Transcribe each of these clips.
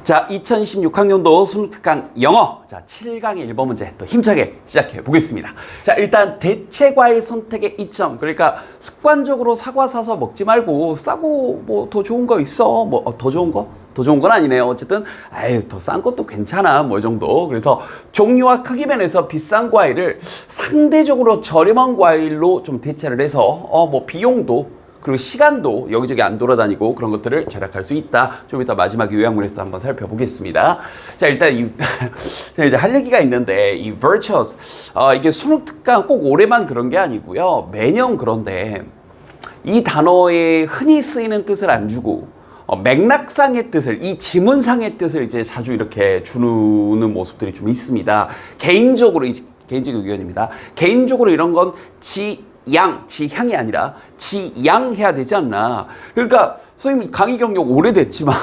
자, 2016학년도 수능특강 영어. 자, 7강의 1번 문제 또 힘차게 시작해 보겠습니다. 자, 일단 대체 과일 선택의 이점. 그러니까 습관적으로 사과 사서 먹지 말고 싸고 뭐 더 좋은 거 있어. 뭐 더 좋은 거? 더 좋은 건 아니네요. 어쨌든 더 싼 것도 괜찮아. 뭐 이 정도. 그래서 종류와 크기 면에서 비싼 과일을 상대적으로 저렴한 과일로 좀 대체를 해서 뭐 비용도 그리고 시간도 여기저기 안 돌아다니고 그런 것들을 절약할 수 있다. 좀 이따 마지막 요약문에서 한번 살펴보겠습니다. 자, 일단 이제 할 얘기가 있는데 이 virtuous 이게 수능 특강 꼭 올해만 그런 게 아니고요. 매년 그런데 이 단어에 흔히 쓰이는 뜻을 안 주고 맥락상의 뜻을, 이 지문상의 뜻을 이제 자주 이렇게 주는 모습들이 좀 있습니다. 개인적인 의견입니다. 개인적으로 이런 건 지향이 아니라 지양해야 되지 않나. 그러니까 선생님 강의 경력 오래됐지만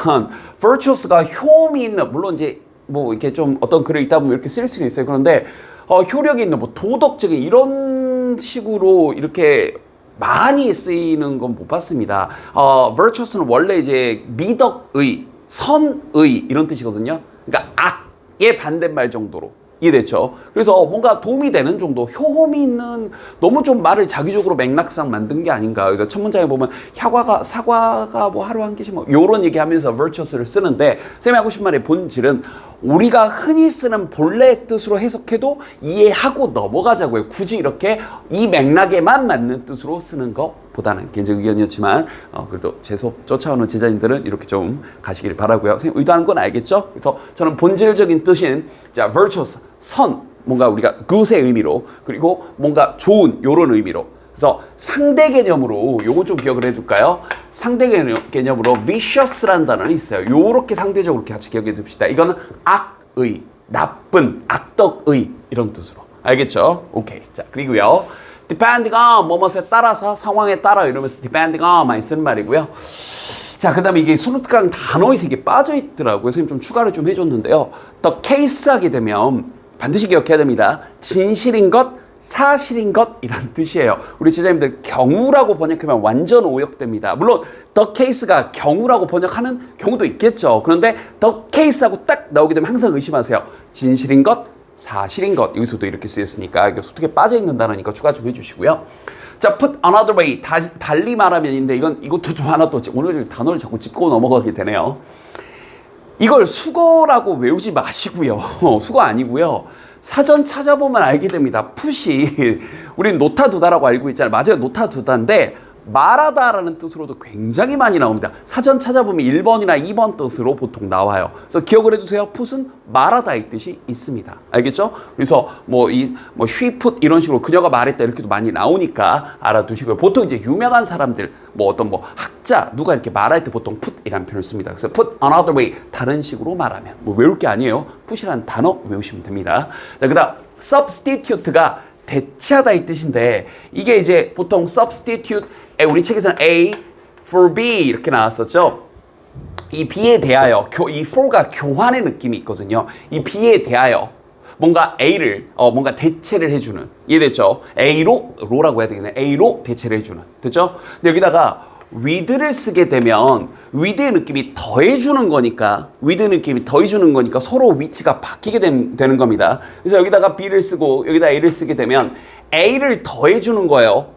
virtuous가 효험이 있는, 물론 이제 뭐 이렇게 좀 어떤 글을 읽다 보면 이렇게 쓸 수는 있어요. 그런데 효력이 있는 뭐 도덕적인 이런 식으로 이렇게 많이 쓰이는 건 못 봤습니다. virtuous는 원래 이제 미덕의, 선의 이런 뜻이거든요. 그러니까 악의 반대말 정도로. 이해됐죠? 그래서 뭔가 도움이 되는 정도, 효험이 있는, 너무 좀 말을 자기적으로 맥락상 만든 게 아닌가. 그래서 첫 문장에 보면 사과가 뭐 하루 한 개씩 뭐 요런 얘기하면서 virtuous를 쓰는데, 쌤이 하고 싶은 말의 본질은 우리가 흔히 쓰는 본래의 뜻으로 해석해도 이해하고 넘어가자고요. 굳이 이렇게 이 맥락에만 맞는 뜻으로 쓰는 것보다는 개인적 의견이었지만 그래도 제 수업 쫓아오는 제자님들은 이렇게 좀 가시길 바라고요. 선생님 의도하는 건 알겠죠? 그래서 저는 본질적인 뜻인 자 virtuous, 선, 뭔가 우리가 good 의 의미로, 그리고 뭔가 좋은 요런 의미로, 그래서 상대 개념으로 요건 좀 기억을 해둘까요? 상대 개념으로 vicious라는 단어는 있어요. 요렇게 상대적으로 같이 기억해 둡시다. 이거는 악의, 나쁜, 악덕의 이런 뜻으로. 알겠죠? 오케이. 자, 그리고요. depending on, 뭐뭐에 따라서, 상황에 따라 이러면서 depending on 많이 쓰는 말이고요. 자, 그 다음에 이게 수능특강 단어에서 이게 빠져있더라고요. 선생님 좀 추가를 좀 해줬는데요. the case 하게 되면 반드시 기억해야 됩니다. 진실인 것, 사실인 것이란 뜻이에요. 우리 제자님들 경우라고 번역하면 완전 오역됩니다. 물론 the case가 경우라고 번역하는 경우도 있겠죠. 그런데 the case하고 딱 나오게 되면 항상 의심하세요. 진실인 것, 사실인 것. 여기서도 이렇게 쓰였으니까 이게 수특에 빠져있는 단어니까 추가 좀 해주시고요. 자, put another way, 달리 말하면인데 이것도 좀 하나 또 오늘 단어를 자꾸 짚고 넘어가게 되네요. 이걸 수거라고 외우지 마시고요. 수거 아니고요. 사전 찾아보면 알게 됩니다. 풋이 우린 놓다두다라고 알고 있잖아요. 맞아요. 놓다두다인데 말하다라는 뜻으로도 굉장히 많이 나옵니다. 사전 찾아보면 1번이나 2번 뜻으로 보통 나와요. 그래서 기억을 해두세요. 풋은 말하다의 뜻이 있습니다. 알겠죠? 그래서 she put 이런 식으로 그녀가 말했다 이렇게도 많이 나오니까 알아두시고요. 보통 이제 유명한 사람들, 어떤 학자 누가 이렇게 말할 때 보통 put이라는 표현을 씁니다. 그래서 put another way, 다른 식으로 말하면 외울 게 아니에요. put이라는 단어 외우시면 됩니다. 자, 그다음 substitute가 대체하다 이 뜻인데 이게 이제 보통 substitute 우리 책에서는 A for B 이렇게 나왔었죠. 이 B에 대하여 이 for가 교환의 느낌이 있거든요. 이 B에 대하여 뭔가 A를 뭔가 대체를 해주는, 이해됐죠? 로라고 해야 되겠네. A로 대체를 해주는, 됐죠? 근데 여기다가 with를 쓰게 되면 with의 느낌이 더해주는 거니까 서로 위치가 바뀌게 되는 겁니다. 그래서 여기다가 B를 쓰고 여기다 A를 쓰게 되면 A를 더해주는 거예요.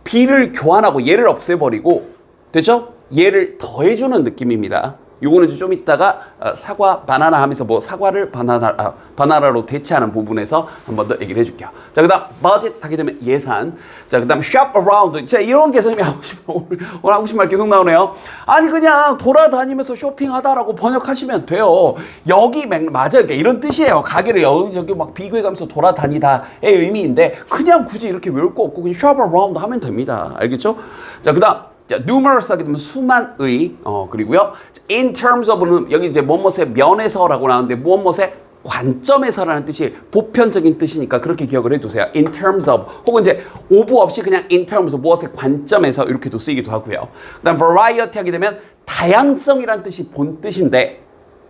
B를 교환하고 얘를 없애버리고, 됐죠? 얘를 더해주는 느낌입니다. 요거는 좀 이따가 사과 바나나 하면서 사과를 바나나로 대체하는 부분에서 한 번 더 얘기를 해줄게요. 자, 그다음 budget 하게 되면 예산. 자, 그다음 shop around. 자, 이런 게 선생님이 오늘 하고 싶은 말 계속 나오네요. 아니 그냥 돌아다니면서 쇼핑하다라고 번역하시면 돼요. 여기 맞아요. 그러니까 이런 뜻이에요. 가게를 여기 막 비교해가면서 돌아다니다의 의미인데 그냥 굳이 이렇게 외울 거 없고 그냥 shop around 하면 됩니다. 알겠죠? 자, 그다음 numerous 하게 되면 수만의, 그리고요. in terms of는 여기 이제 무엇의 면에서라고 나오는데 무엇의 관점에서라는 뜻이 보편적인 뜻이니까 그렇게 기억을 해두세요. in terms of 혹은 이제 of 없이 그냥 in terms of 무엇의 관점에서 이렇게도 쓰이기도 하고요. 그 다음 variety 하게 되면 다양성이라는 뜻이 본 뜻인데,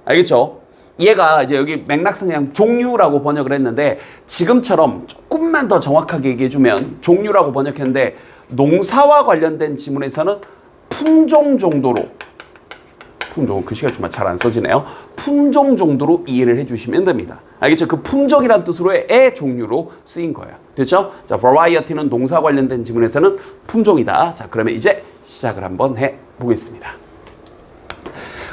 알겠죠? 얘가 이제 여기 맥락상 그냥 종류라고 번역을 했는데 지금처럼 조금만 더 정확하게 얘기해주면 종류라고 번역했는데 농사와 관련된 지문에서는 품종 정도로 품종, 글씨가 정말 잘 안 써지네요. 품종 정도로 이해를 해주시면 됩니다. 알겠죠? 그 품종이란 뜻으로의 애 종류로 쓰인 거예요. 됐죠? 자, variety는 동사 관련된 지문에서는 품종이다. 자, 그러면 이제 시작을 한번 해보겠습니다.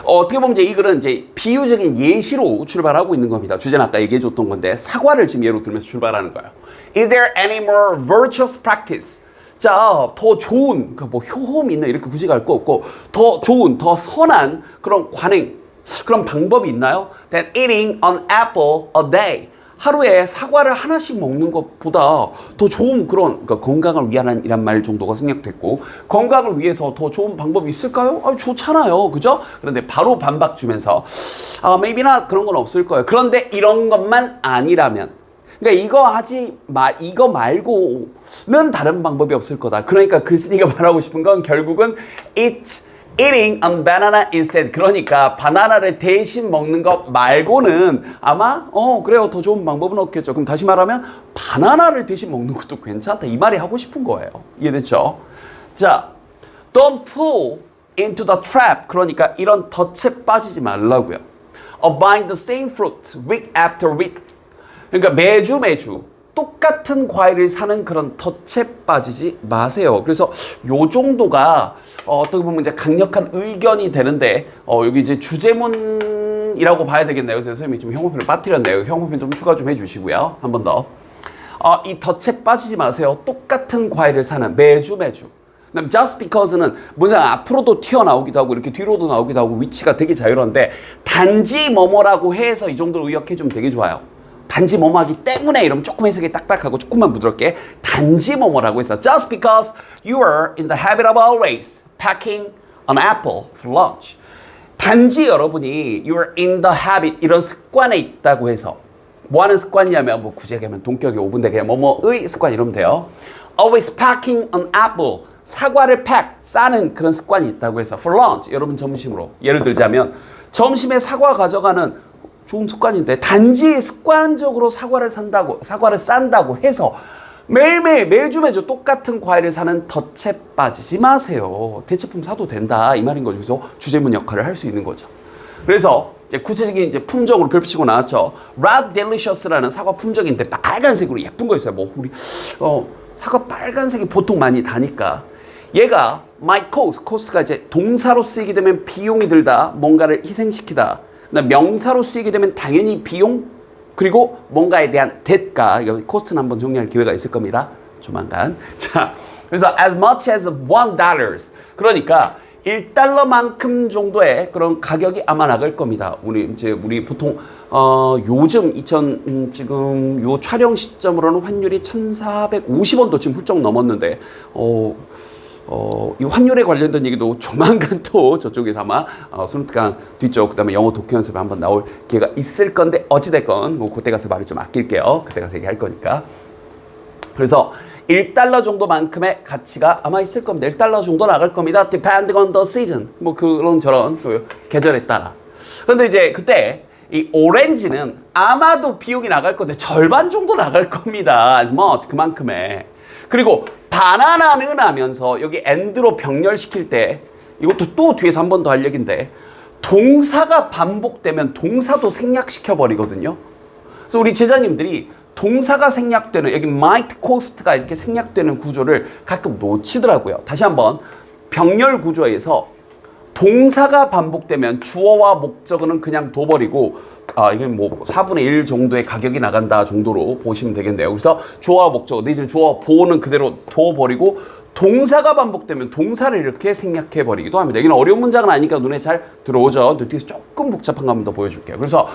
어떻게 보면 이제 이 글은 이제 비유적인 예시로 출발하고 있는 겁니다. 주제는 아까 얘기해줬던 건데 사과를 지금 예로 들면서 출발하는 거예요. Is there any more virtuous practice? 자, 더 좋은, 뭐 효험이 있나 이렇게 굳이 갈 거 없고 더 좋은, 더 선한 그런 관행, 그런 방법이 있나요? Than eating an apple a day. 하루에 사과를 하나씩 먹는 것보다 더 좋은 그런 그러니까 건강을 위한 이란 말 정도가 생략됐고 건강을 위해서 더 좋은 방법이 있을까요? 좋잖아요. 그죠? 그런데 바로 반박 주면서 maybe not 그런 건 없을 거예요. 그런데 이런 것만 아니라면 그러니까 이거 말고는 다른 방법이 없을 거다. 그러니까 글쓴이가 말하고 싶은 건 결국은 eating a banana instead. 그러니까 바나나를 대신 먹는 것 말고는 아마 그래요. 더 좋은 방법은 없겠죠. 그럼 다시 말하면 바나나를 대신 먹는 것도 괜찮다. 이 말이 하고 싶은 거예요. 이해됐죠? 자, don't fall into the trap. 그러니까 이런 덫에 빠지지 말라고요. Of buying the same fruit week after week. 그러니까 매주 똑같은 과일을 사는 그런 덫에 빠지지 마세요. 그래서 요 정도가 어떻게 보면 이제 강력한 의견이 되는데 여기 이제 주제문이라고 봐야 되겠네요. 그래서 선생님이 좀 형용편을 빠뜨렸네요. 형용편 좀 추가 좀 해주시고요. 한 번 더. 이 덫에 빠지지 마세요. 똑같은 과일을 사는 매주. 그다음 just because는 문장 앞으로도 튀어나오기도 하고 이렇게 뒤로도 나오기도 하고 위치가 되게 자유로운데 단지 뭐뭐라고 해서 이 정도로 의역해주면 되게 좋아요. 단지 뭐뭐하기 때문에 이러면 조금 해석이 딱딱하고 조금만 부드럽게 단지 뭐뭐라고 해서 just because you are in the habit of always packing an apple for lunch. 단지 여러분이 you are in the habit 이런 습관에 있다고 해서 뭐 하는 습관이냐면 뭐 굳이 얘기하면 동격이 5분대 그냥 뭐뭐의 습관 이러면 돼요. always packing an apple 사과를 싸는 그런 습관이 있다고 해서 for lunch 여러분 점심으로 예를 들자면 점심에 사과 가져가는 좋은 습관인데 단지 습관적으로 사과를 싼다고 해서 매주 똑같은 과일을 사는 덫에 빠지지 마세요. 대체품 사도 된다 이 말인 거죠. 그래서 주제문 역할을 할 수 있는 거죠. 그래서 이제 구체적인 이제 품종으로 펼치고 나왔죠. Red Delicious라는 사과 품종인데 빨간색으로 예쁜 거 있어요. 뭐 우리 사과 빨간색이 보통 많이 다니까 얘가 might cost가 이제 동사로 쓰이게 되면 비용이 들다, 뭔가를 희생시키다. 명사로 쓰이게 되면 당연히 비용 그리고 뭔가에 대한 대가 여기 코스트는 한번 정리할 기회가 있을 겁니다. 조만간. 자, 그래서 as much as $1 그러니까 $1만큼 정도의 그런 가격이 아마 나갈 겁니다. 우리 보통 요즘 지금 요 촬영 시점으로는 환율이 1,450원도 지금 훌쩍 넘었는데 이 환율에 관련된 얘기도 조만간 또 저쪽에서 아마 수능특강 뒤쪽 그다음에 영어 독해 연습에 한번 나올 기회가 있을 건데 어찌됐건 뭐 그때 가서 말을 좀 아낄게요. 그때 가서 얘기할 거니까. 그래서 $1 정도만큼의 가치가 아마 있을 겁니다. $1 정도 나갈 겁니다. Depending on the season. 뭐 그런 저런 그 계절에 따라. 그런데 이제 그때 이 오렌지는 아마도 비용이 나갈 건데 절반 정도 나갈 겁니다. as much 그만큼의. 그리고 바나나는 하면서 여기 and로 병렬시킬 때 이것도 또 뒤에서 한 번 더 할 얘기인데 동사가 반복되면 동사도 생략시켜 버리거든요. 그래서 우리 제자님들이 동사가 생략되는 여기 might cost가 이렇게 생략되는 구조를 가끔 놓치더라고요. 다시 한번 병렬 구조에서 동사가 반복되면 주어와 목적어는 그냥 둬버리고 이게 뭐 4분의 1 정도의 가격이 나간다 정도로 보시면 되겠네요. 그래서 주어와 목적어, 내지는 주어 보호는 그대로 둬버리고 동사가 반복되면 동사를 이렇게 생략해버리기도 합니다. 여기는 어려운 문장은 아니니까 눈에 잘 들어오죠. 뒤에서 조금 복잡한 거 한번 더 보여줄게요. 그래서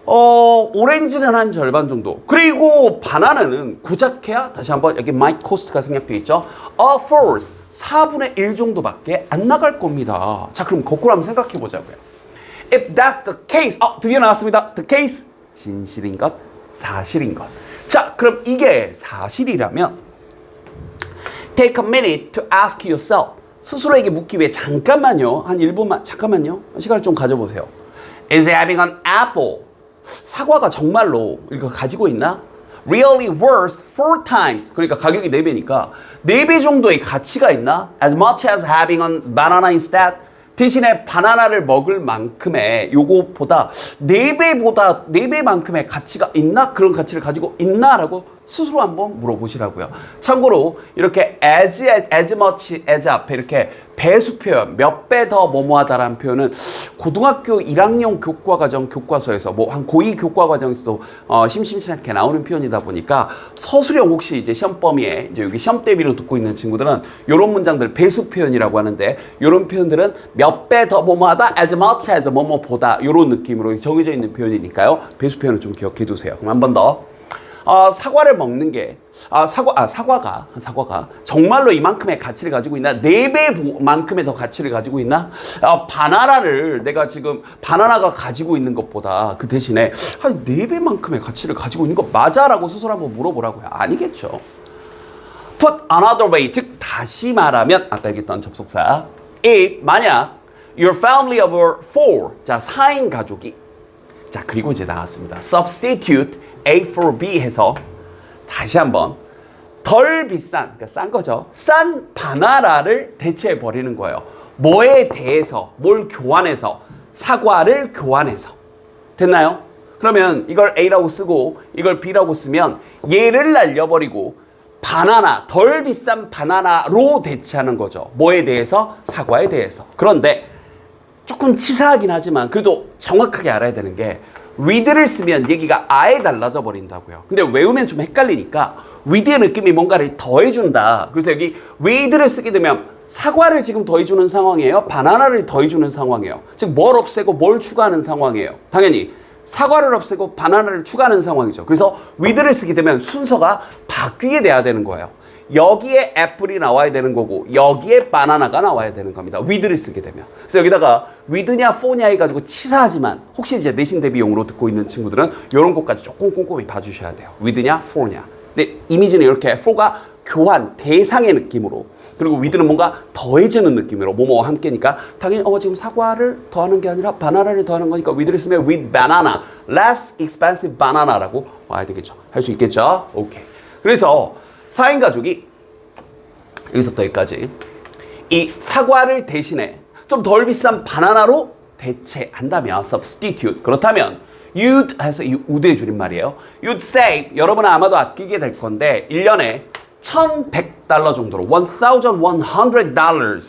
오렌지는 한 절반 정도. 그리고 바나나는 고작해야 다시 한번 여기 might cost가 생략되어 있죠. A fourth 4분의 1 정도밖에 안 나갈 겁니다. 자, 그럼 거꾸로 한번 생각해 보자고요. If that's the case, 드디어 나왔습니다. The case, 진실인 것, 사실인 것. 자, 그럼 이게 사실이라면 take a minute to ask yourself. 스스로에게 묻기 위해 잠깐만요. 한 1분만, 잠깐만요. 시간을 좀 가져보세요. Is having an apple 사과가 정말로 이거 가지고 있나? Really worth 4 times. 그러니까 가격이 4배니까 4배 정도의 가치가 있나? As much as having a banana instead. 대신에 바나나를 먹을 만큼의 요거보다 4배만큼의 가치가 있나? 그런 가치를 가지고 있나? 라고 스스로 한번 물어보시라고요. 참고로 이렇게 as much as 앞에 이렇게 배수 표현, 몇 배 더 뭐뭐하다라는 표현은 고등학교 1학년 교과과정 교과서에서 뭐 한 고2 교과과정에서도 심심치 않게 나오는 표현이다 보니까 서술형 혹시 이제 시험 범위에 이제 여기 시험 대비로 듣고 있는 친구들은 이런 문장들 배수 표현이라고 하는데 이런 표현들은 몇 배 더 뭐뭐하다 as much as 뭐뭐보다 이런 느낌으로 정해져 있는 표현이니까요. 배수 표현을 좀 기억해 두세요. 그럼 한 번 더. 사과를 먹는 게 사과가 정말로 이만큼의 가치를 가지고 있나? 4배만큼의 더 가치를 가지고 있나? 바나나를 내가 지금 바나나가 가지고 있는 것보다 그 대신에 한 4배만큼의 가치를 가지고 있는 거 맞아? 라고 스스로 한번 물어보라고요. 아니겠죠. Put another way, 즉 다시 말하면 아까 얘기했던 접속사 if 만약 your family of 4, 자 4인 가족이 자 그리고 이제 나왔습니다. Substitute A for B 해서 다시 한번 덜 비싼, 그러니까 싼 거죠. 싼 바나나를 대체해 버리는 거예요. 뭐에 대해서, 뭘 교환해서, 사과를 교환해서. 됐나요? 그러면 이걸 A라고 쓰고 이걸 B라고 쓰면 얘를 날려버리고 바나나, 덜 비싼 바나나로 대체하는 거죠. 뭐에 대해서? 사과에 대해서. 그런데 조금 치사하긴 하지만 그래도 정확하게 알아야 되는 게 with를 쓰면 얘기가 아예 달라져 버린다고요. 근데 외우면 좀 헷갈리니까 with의 느낌이 뭔가를 더해준다. 그래서 여기 with를 쓰게 되면 사과를 지금 더해주는 상황이에요? 바나나를 더해주는 상황이에요? 즉 뭘 없애고 뭘 추가하는 상황이에요? 당연히 사과를 없애고 바나나를 추가하는 상황이죠. 그래서 with를 쓰게 되면 순서가 바뀌게 돼야 되는 거예요. 여기에 애플이 나와야 되는 거고 여기에 바나나가 나와야 되는 겁니다. with를 쓰게 되면. 그래서 여기다가 with냐 for냐 해가지고 치사하지만 혹시 이제 내신 대비용으로 듣고 있는 친구들은 이런 것까지 조금 꼼꼼히 봐주셔야 돼요. with냐 for냐. 근데 이미지는 이렇게 for가 교환, 대상의 느낌으로 그리고 with는 뭔가 더해지는 느낌으로 뭐뭐와 함께니까 당연히 지금 사과를 더하는 게 아니라 바나나를 더하는 거니까 with를 쓰면 with banana, less expensive banana라고 와야 되겠죠. 할 수 있겠죠? 오케이. 그래서 4인 가족이 여기서부터 여기까지 이 사과를 대신에 좀 덜 비싼 바나나로 대체한다면 substitute 그렇다면 you'd 해서 이 would의 줄임말이에요. you'd save 여러분은 아마도 아끼게 될 건데 1년에 $1,100 정도로 $1,100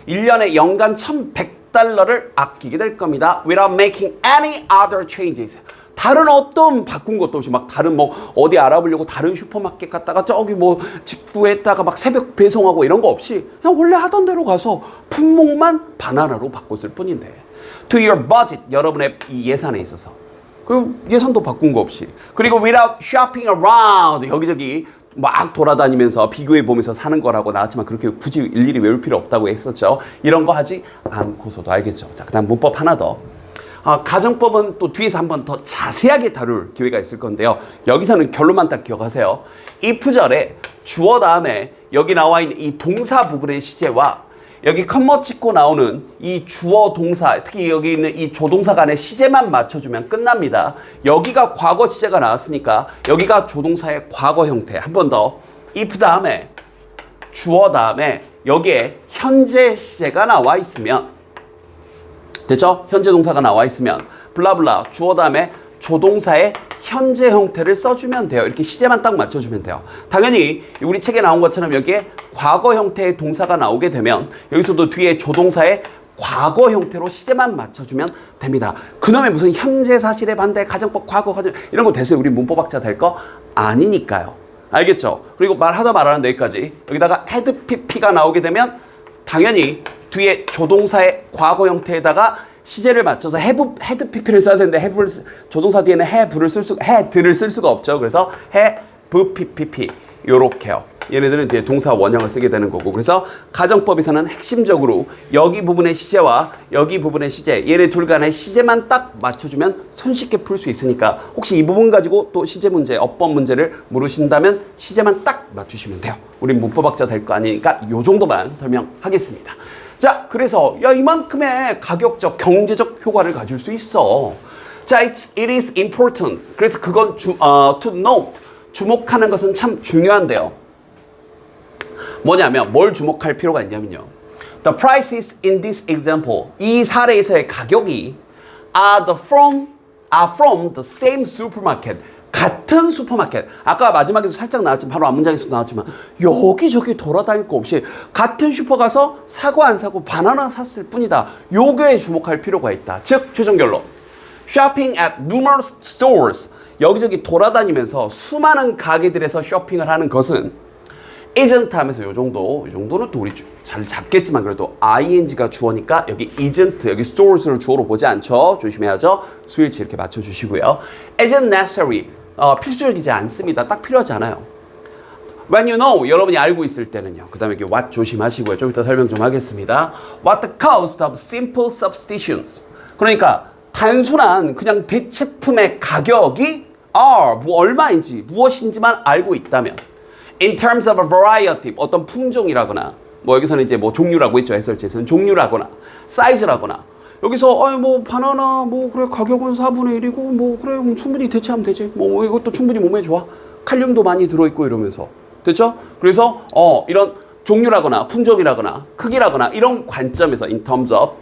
1년에 연간 $1,100를 아끼게 될 겁니다. without making any other changes 다른 어떤 바꾼 것도 없이 막 다른 뭐 어디 알아보려고 다른 슈퍼마켓 갔다가 저기 뭐 직구했다가 막 새벽 배송하고 이런 거 없이 그냥 원래 하던 대로 가서 품목만 바나나로 바꿨을 뿐인데 to your budget 여러분의 이 예산에 있어서 그리고 예산도 바꾼 거 없이 그리고 without shopping around 여기저기 막 돌아다니면서 비교해 보면서 사는 거라고 나왔지만 그렇게 굳이 일일이 외울 필요 없다고 했었죠. 이런 거 하지 않고서도 알겠죠. 자, 그다음 문법 하나 더. 가정법은 또 뒤에서 한번 더 자세하게 다룰 기회가 있을 건데요. 여기서는 결론만 딱 기억하세요. if절에 주어 다음에 여기 나와 있는 이 동사 부분의 시제와 여기 컴마 찍고 나오는 이 주어 동사, 특히 여기 있는 이 조동사 간의 시제만 맞춰주면 끝납니다. 여기가 과거 시제가 나왔으니까 여기가 조동사의 과거 형태. 한 번 더. if 다음에 주어 다음에 여기에 현재 시제가 나와 있으면 됐죠? 현재 동사가 나와 있으면 블라블라 주어 다음에 조동사의 현재 형태를 써주면 돼요. 이렇게 시제만 딱 맞춰주면 돼요. 당연히 우리 책에 나온 것처럼 여기에 과거 형태의 동사가 나오게 되면 여기서도 뒤에 조동사의 과거 형태로 시제만 맞춰주면 됩니다. 그놈의 무슨 현재 사실에 반대 가정법 과거 가정 이런 거 돼서 우리 문법학자 될 거 아니니까요. 알겠죠? 그리고 말하다 말하는 여기까지 여기다가 had pp가 나오게 되면 당연히 뒤에 조동사의 과거 형태에다가 시제를 맞춰서 had pp를 써야 되는데 조동사 뒤에는 have를 쓸 수가 없죠. 그래서 have pp 요렇게요. 얘네들은 뒤에 동사 원형을 쓰게 되는 거고 그래서 가정법에서는 핵심적으로 여기 부분의 시제와 여기 부분의 시제 얘네 둘 간의 시제만 딱 맞춰주면 손쉽게 풀 수 있으니까 혹시 이 부분 가지고 또 시제 문제, 어법 문제를 물으신다면 시제만 딱 맞추시면 돼요. 우린 문법학자 될 거 아니니까 요 정도만 설명하겠습니다. 자, 그래서 야 이만큼의 가격적, 경제적 효과를 가질 수 있어. 자, it is important. 그래서 그건 to note. 주목하는 것은 참 중요한데요. 뭐냐면 뭘 주목할 필요가 있냐면요. The prices in this example. 이 사례에서의 가격이 are from the same supermarket. 같은 슈퍼마켓. 아까 마지막에서 살짝 나왔지만 바로 앞문장에서 나왔지만 여기저기 돌아다닐 거 없이 같은 슈퍼 가서 사과 안 사고 바나나 샀을 뿐이다. 요거에 주목할 필요가 있다. 즉 최종 결론. Shopping at numerous stores. 여기저기 돌아다니면서 수많은 가게들에서 쇼핑을 하는 것은 isn't 하면서 요 정도는 또 우리 잘 잡겠지만 그래도 ing가 주어니까 여기 isn't, 여기 stores를 주어로 보지 않죠. 조심해야죠. 수일치 이렇게 맞춰주시고요. isn't necessary. 필수적이지 않습니다. 딱 필요하지 않아요. When you know, 여러분이 알고 있을 때는요. 그 다음에 이렇게 what 조심하시고요. 좀 이따 설명 좀 하겠습니다. What the cost of simple substitutions. 그러니까 단순한 그냥 대체품의 가격이 are, 얼마인지 무엇인지만 알고 있다면 in terms of a variety, 어떤 품종이라거나 뭐 여기서는 이제 뭐 종류라고 있죠. 해설지에서는 종류라거나 사이즈라거나 여기서 뭐 바나나 뭐 그래 가격은 4분의 1이고 뭐 그래 충분히 대체하면 되지. 뭐 이것도 충분히 몸에 좋아. 칼륨도 많이 들어있고 이러면서 됐죠? 그래서 이런 종류라거나 품종이라거나 크기라거나 이런 관점에서 in terms of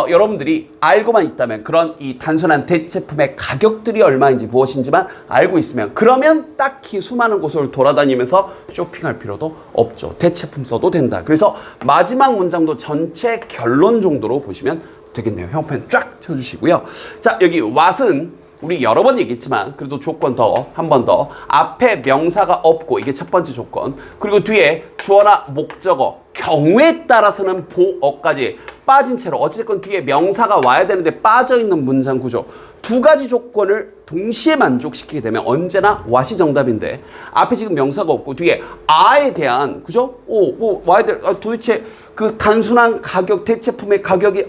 여러분들이 알고만 있다면 그런 이 단순한 대체품의 가격들이 얼마인지 무엇인지만 알고 있으면 그러면 딱히 수많은 곳을 돌아다니면서 쇼핑할 필요도 없죠. 대체품 써도 된다. 그래서 마지막 문장도 전체 결론 정도로 보시면 되겠네요. 형편 쫙 펴주시고요. 자, 여기 what은 우리 여러 번 얘기했지만 그래도 조건 한 번 더 앞에 명사가 없고 이게 첫 번째 조건 그리고 뒤에 주어나 목적어 경우에 따라서는 보어까지 빠진 채로 어쨌든 뒤에 명사가 와야 되는데 빠져있는 문장 구조 두 가지 조건을 동시에 만족시키게 되면 언제나 what이 정답인데 앞에 지금 명사가 없고 뒤에 are에 대한 그죠? 뭐 와야 될 도대체 그 단순한 가격 대체품의 가격이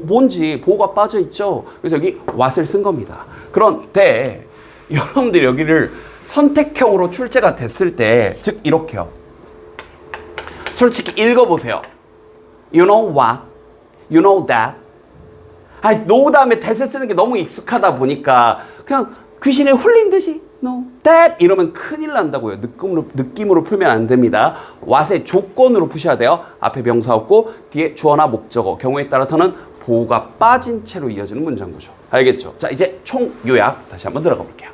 뭔지 보호가 빠져 있죠. 그래서 여기 what을 쓴 겁니다. 그런데 여러분들이 여기를 선택형으로 출제가 됐을 때 즉 이렇게요. 솔직히 읽어보세요. You know what? You know that? know 다음에 that을 쓰는 게 너무 익숙하다 보니까 그냥 귀신에 홀린 듯이 no, that 이러면 큰일 난다고요. 느낌으로 풀면 안 됩니다. what의 조건으로 푸셔야 돼요. 앞에 명사 없고 뒤에 주어나 목적어 경우에 따라서는 보호가 빠진 채로 이어지는 문장 구조. 알겠죠? 자, 이제 총 요약 다시 한번 들어가 볼게요.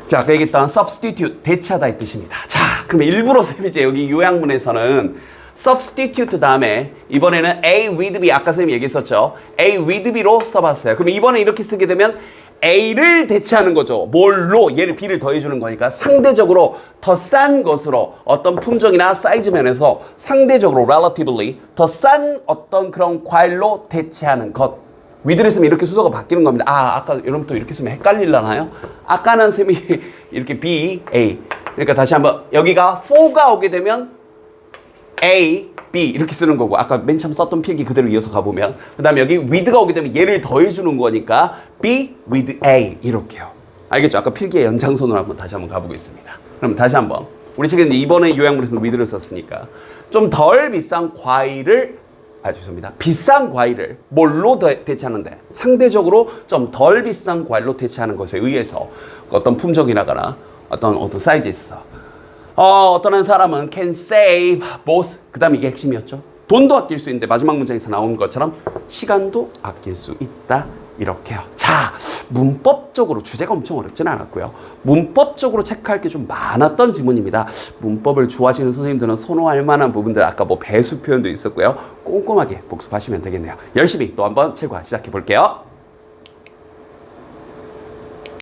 자, 아까 얘기했던 substitute, 대체하다 이 뜻입니다. 자, 그러면 일부러 쌤이 이제 여기 요약문에서는 substitute 다음에 이번에는 A with B, 아까 쌤이 얘기했었죠. A with B로 써봤어요. 그럼 이번에 이렇게 쓰게 되면 A를 대체하는 거죠. 뭘로? 얘를 B를 더해주는 거니까 상대적으로 더 싼 것으로 어떤 품종이나 사이즈 면에서 상대적으로 relatively 더 싼 어떤 그런 과일로 대체하는 것. with를 쓰면 이렇게 수서가 바뀌는 겁니다. 아까 여러분 또 이렇게 쓰면 헷갈리려나요? 아까는 쌤이 이렇게 B, A. 그러니까 다시 한번 여기가 for가 오게 되면 A, B 이렇게 쓰는 거고 아까 맨 처음 썼던 필기 그대로 이어서 가보면 그 다음에 여기 with가 오게 되면 얘를 더해주는 거니까 B with A 이렇게요. 알겠죠? 아까 필기의 연장선으로 한번 다시 한번 가보겠습니다. 그럼 다시 한번 우리 책에 이번에 요약문에서는 with를 썼으니까 좀 덜 비싼 과일을 죄송합니다. 비싼 과일을 뭘로 대체하는데 상대적으로 좀 덜 비싼 과일로 대체하는 것에 의해서 어떤 품종이나거나 어떤 사이즈에 있어서 어떤 한 사람은 can save both 그 다음에 이게 핵심이었죠. 돈도 아낄 수 있는데 마지막 문장에서 나오는 것처럼 시간도 아낄 수 있다. 이렇게요. 자, 문법적으로 주제가 엄청 어렵진 않았고요. 문법적으로 체크할 게 좀 많았던 지문입니다. 문법을 좋아하시는 선생님들은 선호할 만한 부분들 아까 뭐 배수 표현도 있었고요. 꼼꼼하게 복습하시면 되겠네요. 열심히 또 한번 체과 시작해 볼게요.